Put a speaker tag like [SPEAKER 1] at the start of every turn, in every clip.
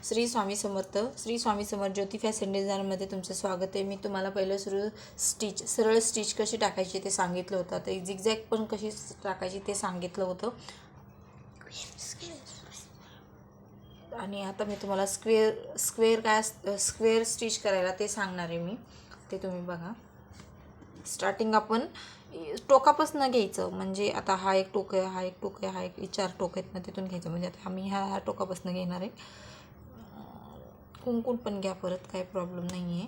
[SPEAKER 1] श्री स्वामी समर्थ. श्री स्वामी समर्थ ज्योती fashion डिझायनमध्ये तुमचं स्वागत आहे. मी तुम्हाला पहिलं सरळ स्टिच कशी टाकायची ते सांगितलं होतं. आता झिगझॅग पण कशी टाकायची ते सांगितलं होतं. आणि आता मी तुम्हाला स्क्वेअर स्टिच करायला ते सांगणार आहे. ते तुम्ही बघा. स्टार्टिंग आपण टोकापासून घ्यायचं. म्हणजे आता हा एक टोक आहे, हा एक टोक आहे, हा एक 4 टोक आहेत ना, तिथून घ्यायचं. म्हणजे आता आम्ही ह्या टोकापासून घेणार आहे. कुंकून पण घ्या परत, काही प्रॉब्लेम नाही आहे.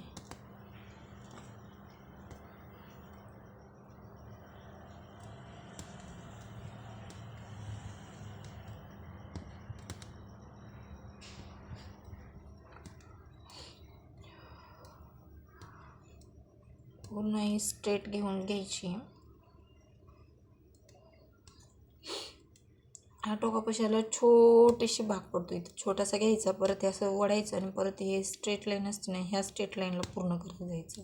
[SPEAKER 1] पूर्ण ही स्ट्रेट घेऊन घ्यायची. हा टोकापाशाला छोटीशी भाग पडतो, इथं छोटासा घ्यायचा. परत हे असं वडायचं आणि परत हे स्ट्रेट लाईन असते ना, ह्या स्ट्रेट लाईनला पूर्ण करत जायचं.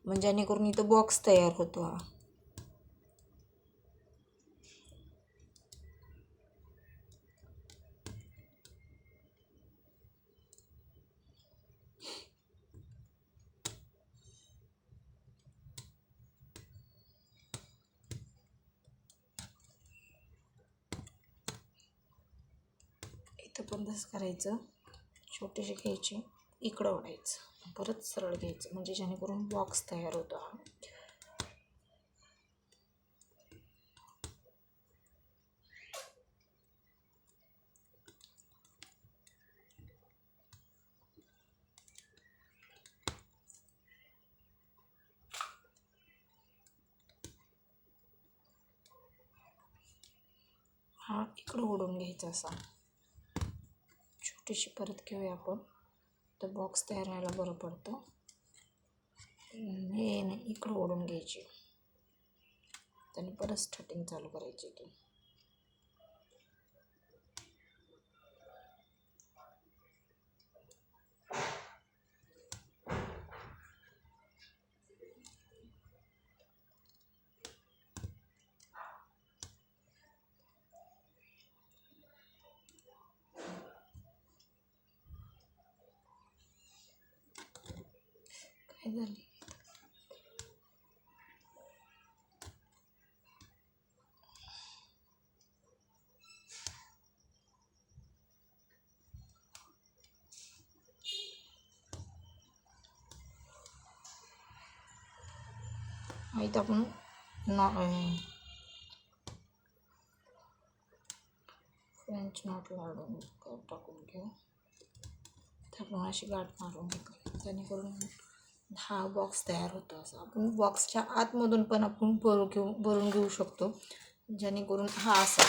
[SPEAKER 1] म्हणजे जेणेकरून इथं बॉक्स तयार होतो. हा इथं पण तसं करायचं. छोटीशी घ्यायची, इकडं ओढायचं, परत सरळ घ्यायचं. म्हणजे जेणेकरून बॉक्स तयार होतो. हा इकडं ओढून घ्यायचा असा. छोटीशी परत घेऊया आपण, तर बॉक्स तयार व्हायला बरं पडतं. हे नाही, इकडं ओढून घ्यायची. त्याने परत स्टार्टिंग चालू करायची. इथून काय झालं, इथं आपण फ्रेंच नॉट टाकून घेऊ. आपण अशी गाठ मारून घेऊ, जेणेकरून हा बॉक्स तयार होतो. असा आपण बॉक्सच्या आतमधून पण आपण भरून घेऊ शकतो. जेणेकरून हा असा